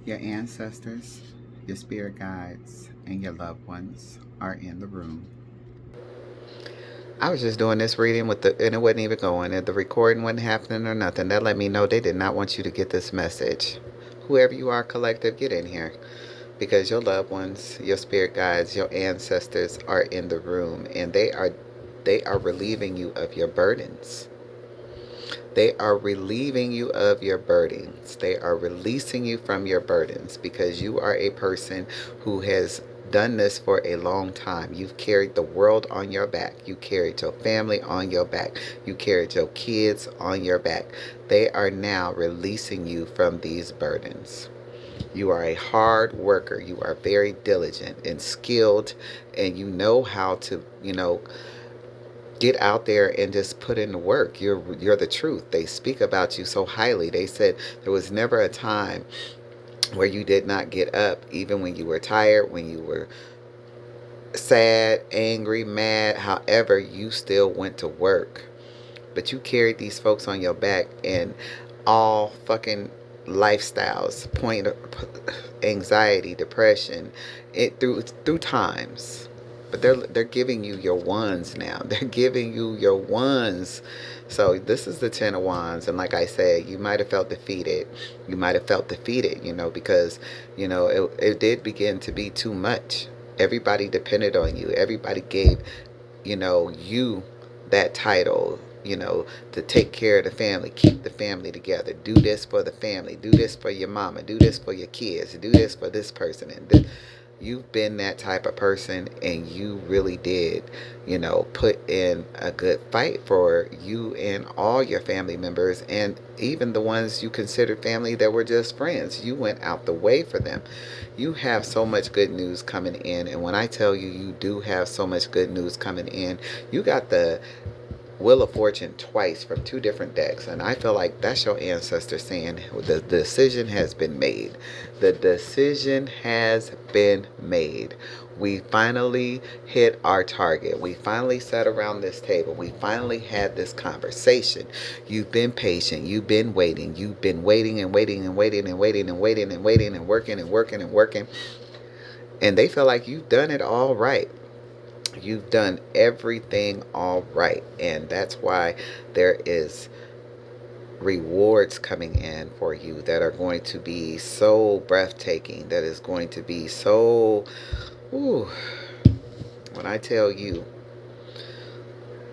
Your ancestors, your spirit guides, and your loved ones are in the room. I was just doing this reading and it wasn't even going, and the recording wasn't happening or nothing. That let me know they did not want you to get this message. Whoever you are, collective, get in here because your loved ones, your spirit guides, your ancestors are in the room, and they are relieving you of your burdens. They are relieving you of your burdens. They are releasing you from your burdens because you are a person who has done this for a long time. You've carried the world on your back. You carried your family on your back. You carried your kids on your back. They are now releasing you from these burdens. You are a hard worker. You are very diligent and skilled, and you know how to, get out there and just put in the work. You're the truth. They speak about you so highly. They said there was never a time where you did not get up, even when you were tired, when you were sad, angry, mad, however, you still went to work. But you carried these folks on your back in all fucking lifestyles, point of anxiety, depression, it through times. But they're giving you your wands now. They're giving you your wands. So this is the Ten of Wands, and like I said, you might have felt defeated. You might have felt defeated, because it did begin to be too much. Everybody depended on you. Everybody gave you that title, to take care of the family, keep the family together, do this for the family, do this for your mama, do this for your kids, do this for this person. And you've been that type of person, and you really did, put in a good fight for you and all your family members, and even the ones you considered family that were just friends. You went out the way for them. You have so much good news coming in, and when I tell you you do have so much good news coming in, you got the Wheel of Fortune twice from two different decks, and I feel like that's your ancestor saying the decision has been made. The decision has been made. We finally hit our target. We finally sat around this table. We finally had this conversation. You've been patient. You've been waiting. You've been waiting and waiting and waiting and waiting and waiting and waiting and working and working and working. And they feel like you've done it all right. You've done everything all right, and that's why there is rewards coming in for you that are going to be so breathtaking, that is going to be so ooh, when I tell you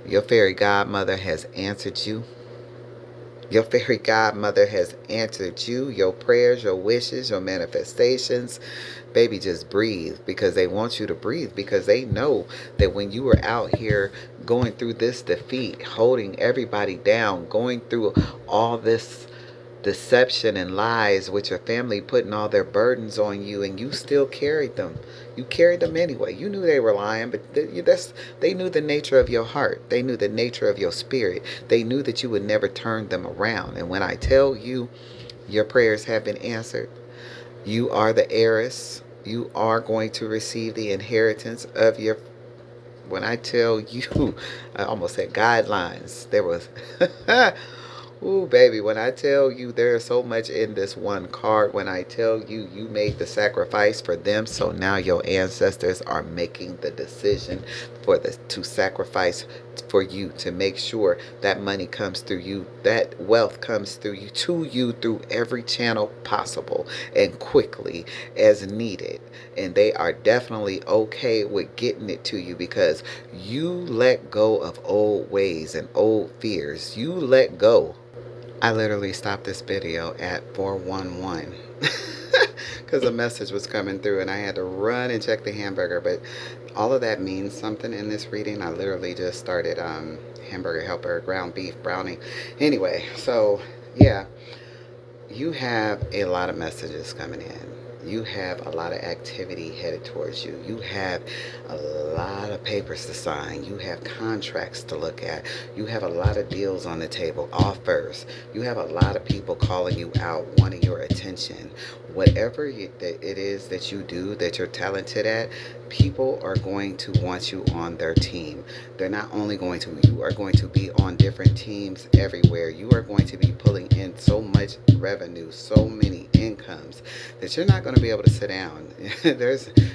your fairy godmother has answered you. Your fairy godmother has answered you, your prayers, your wishes, your manifestations. Baby, just breathe, because they want you to breathe, because they know that when you were out here going through this defeat, holding everybody down, going through all this deception and lies with your family, putting all their burdens on you, and you still carried them. You carried them anyway. You knew they were lying, but they knew the nature of your heart. They knew the nature of your spirit. They knew that you would never turn them around. And when I tell you your prayers have been answered, you are the heiress. You are going to receive the inheritance of your. When I tell you, I almost said guidelines. There was. Ooh, baby, when I tell you there's so much in this one card, when I tell you you made the sacrifice for them, so now your ancestors are making the decision to sacrifice for you, to make sure that money comes through you, that wealth comes through you, to you, through every channel possible and quickly as needed. And they are definitely okay with getting it to you because you let go of old ways and old fears. You let go. I literally stopped this video at 411 because a message was coming through and I had to run and check the hamburger. But all of that means something in this reading. I literally just started hamburger helper, ground beef, brownie. Anyway, so yeah, you have a lot of messages coming in. You have a lot of activity headed towards you. You have a lot of papers to sign. You have contracts to look at. You have a lot of deals on the table, offers. You have a lot of people calling you out, wanting your attention. Whatever it is that you do, that you're talented at, people are going to want you on their team. They're not only going to, you are going to be on different teams everywhere. You are going to be pulling in so much revenue, so many income comes, that you're not going to be able to sit down.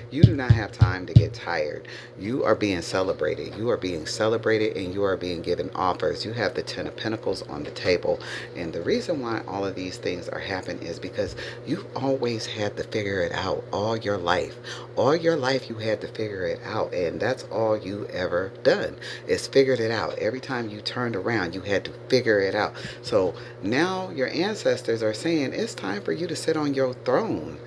You do not have time to get tired. You are being celebrated. You are being celebrated, and you are being given offers. You have the Ten of Pentacles on the table. And the reason why all of these things are happening is because you've always had to figure it out all your life. All your life you had to figure it out, and that's all you ever done is figured it out. Every time you turned around, you had to figure it out. So now your ancestors are saying it's time for you to sit on your throne.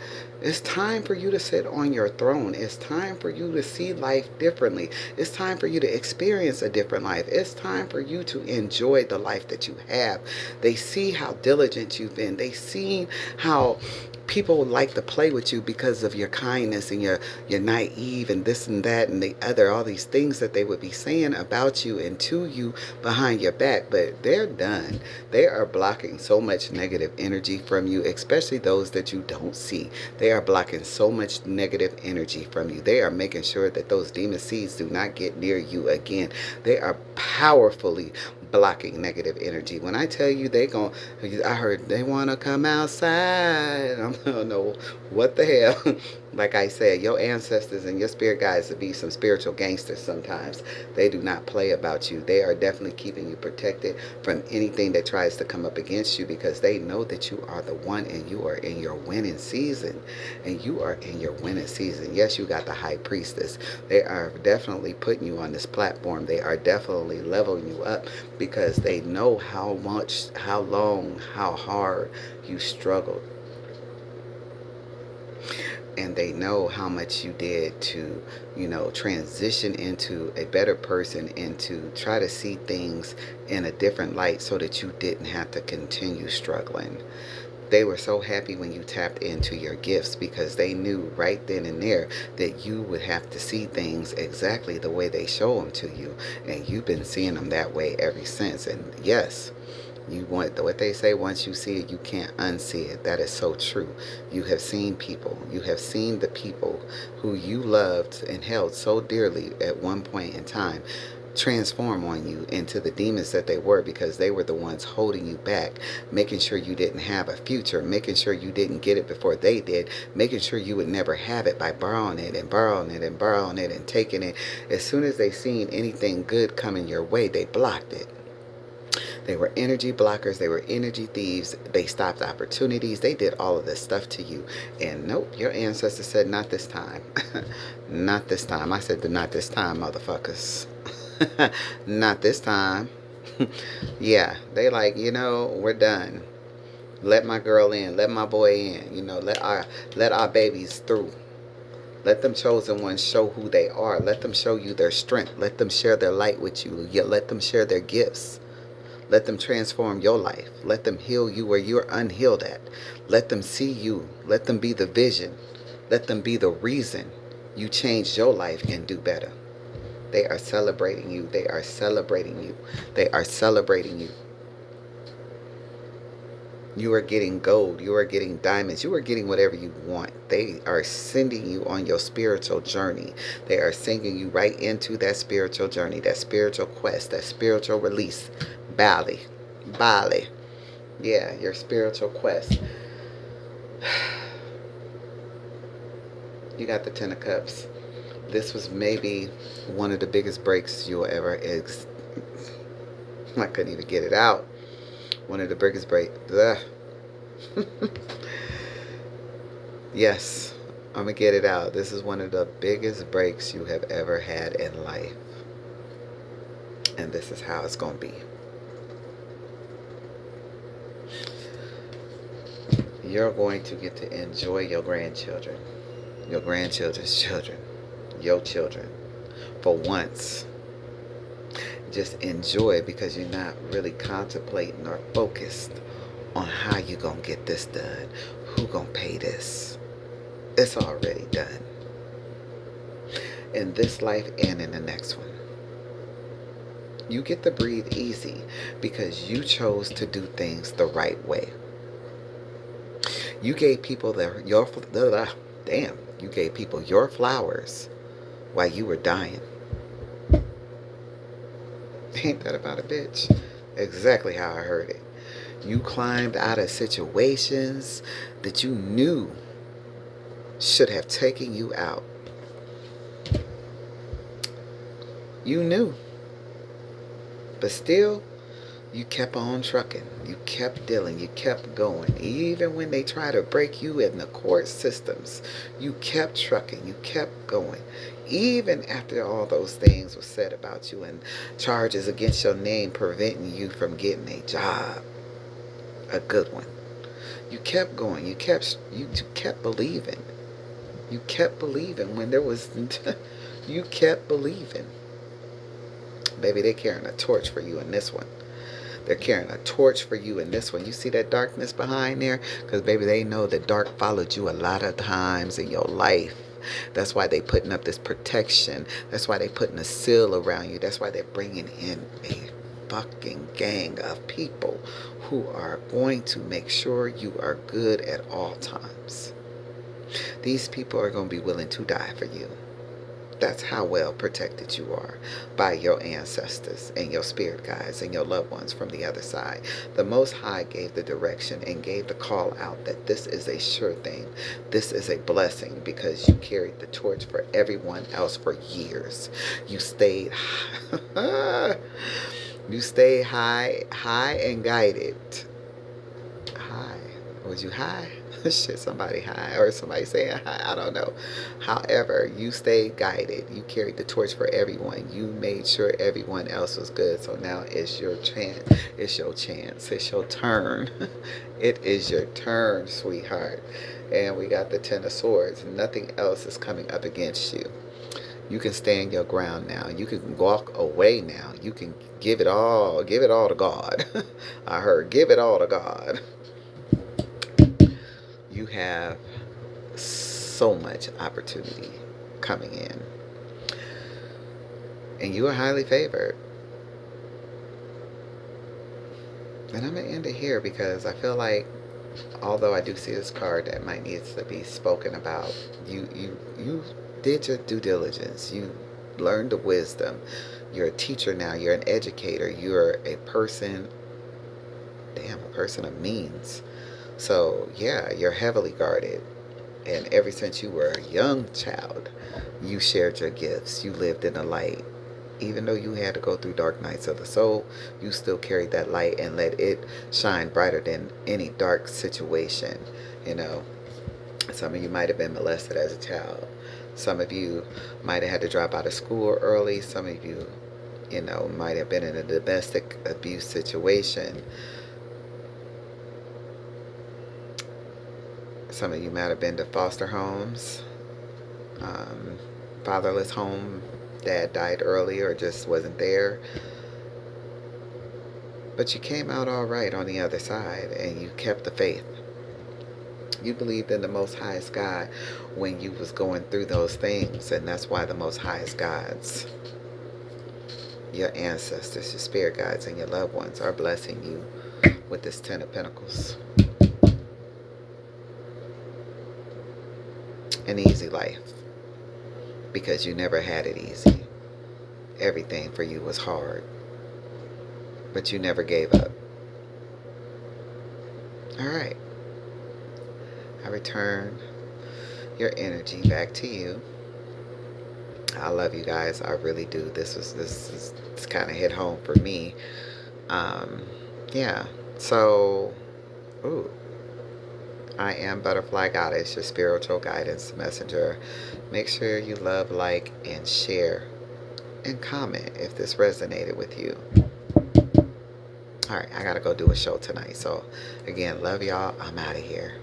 It's time for you to sit on your throne. It's time for you to see life differently. It's time for you to experience a different life. It's time for you to enjoy the life that you have. They see how diligent you've been. They see how people like to play with you because of your kindness and your naive and this and that and the other, all these things that they would be saying about you and to you behind your back. But they're done. They are blocking so much negative energy from you, especially those that you don't see. They are blocking so much negative energy from you. They are making sure that those demon seeds do not get near you again. They are powerfully blocking negative energy. When I tell you I heard they want to come outside. I don't know what the hell. Like I said, your ancestors and your spirit guides to be some spiritual gangsters sometimes. They do not play about you. They are definitely keeping you protected from anything that tries to come up against you, because they know that you are the one and you are in your winning season. And you are in your winning season. Yes, you got the high priestess. They are definitely putting you on this platform. They are definitely leveling you up because they know how much, how long, how hard you struggled. And they know how much you did to, transition into a better person and to try to see things in a different light so that you didn't have to continue struggling. They were so happy when you tapped into your gifts, because they knew right then and there that you would have to see things exactly the way they show them to you. And you've been seeing them that way ever since. And yes, you want what they say, once you see it, you can't unsee it. That is so true. You have seen people. You have seen the people who you loved and held so dearly at one point in time transform on you into the demons that they were, because they were the ones holding you back, making sure you didn't have a future, making sure you didn't get it before they did, making sure you would never have it by borrowing it and borrowing it and borrowing it and taking it. As soon as they seen anything good coming your way, they blocked it. They were energy blockers. They were energy thieves. They stopped opportunities. They did all of this stuff to you. And nope, your ancestors said, not this time. Not this time. I said, not this time, motherfuckers. Not this time. Yeah, they like, we're done. Let my girl in. Let my boy in. Let our babies through. Let them chosen ones show who they are. Let them show you their strength. Let them share their light with you. Let them share their gifts. Let them transform your life. Let them heal you where you're unhealed at. Let them see you. Let them be the vision. Let them be the reason you change your life and do better. They are celebrating you. They are celebrating you. They are celebrating you. You are getting gold. You are getting diamonds. You are getting whatever you want. They are sending you on your spiritual journey. They are sending you right into that spiritual journey, that spiritual quest, that spiritual release. Bali. Yeah, your spiritual quest. You got the Ten of Cups. This was maybe one of the biggest breaks you'll ever I couldn't even get it out. One of the biggest breaks. Yes, I'm going to get it out. This is one of the biggest breaks you have ever had in life. And this is how it's going to be. You're going to get to enjoy your grandchildren, your grandchildren's children, your children. For once, just enjoy it, because you're not really contemplating or focused on how you're going to get this done. Who going to pay this? It's already done. In this life and in the next one. You get to breathe easy because you chose to do things the right way. You gave people you gave people your flowers while you were dying. Ain't that about a bitch? Exactly how I heard it. You climbed out of situations that you knew should have taken you out. You knew. But still, you kept on trucking. You kept dealing. You kept going. Even when they try to break you in the court systems, you kept trucking. You kept going. Even after all those things were said about you and charges against your name preventing you from getting a job, a good one. You kept going. You kept believing. You kept believing when there was you kept believing. Baby, they're carrying a torch for you in this one. They're carrying a torch for you in this one. You see that darkness behind there? Because, baby, they know that dark followed you a lot of times in your life. That's why they putting up this protection. That's why they putting a seal around you. That's why they're bringing in a fucking gang of people who are going to make sure you are good at all times. These people are going to be willing to die for you. That's how well protected you are by your ancestors and your spirit guides and your loved ones from the other side. The Most High gave the direction and gave the call out that this is a sure thing. This is a blessing because you carried the torch for everyone else for years. You stayed you stayed high and guided. High. Was you high? Shit, somebody high or somebody saying high, I don't know. However, you stayed guided. You carried the torch for everyone. You made sure everyone else was good. So now it's your chance. It's your chance. It's your turn. It is your turn, sweetheart. And we got the Ten of Swords. Nothing else is coming up against you. You can stand your ground now. You can walk away now. You can give it all to God. I heard give it all to God. You have so much opportunity coming in. And you are highly favored. And I'm going to end it here because I feel like, although I do see this card that might need to be spoken about, you did your due diligence. You learned the wisdom. You're a teacher now. You're an educator. You're a person of means. So, yeah, you're heavily guarded. And ever since you were a young child, you shared your gifts. You lived in the light. Even though you had to go through dark nights of the soul, you still carried that light and let it shine brighter than any dark situation. You know, some of you might have been molested as a child. Some of you might have had to drop out of school early. Some of you, might have been in a domestic abuse situation. Some of you might have been to foster homes, fatherless home. Dad died early or just wasn't there. But you came out all right on the other side and you kept the faith. You believed in the Most Highest God when you was going through those things. And that's why the Most Highest Gods, your ancestors, your spirit guides, and your loved ones are blessing you with this Ten of Pentacles. An easy life. Because you never had it easy. Everything for you was hard. But you never gave up. Alright. I return your energy back to you. I love you guys. I really do. This kind of hit home for me. Yeah. So, I am Butterfly Goddess, your spiritual guidance messenger. Make sure you love, like, and share. And comment if this resonated with you. Alright, I gotta go do a show tonight. So, again, love y'all. I'm out of here.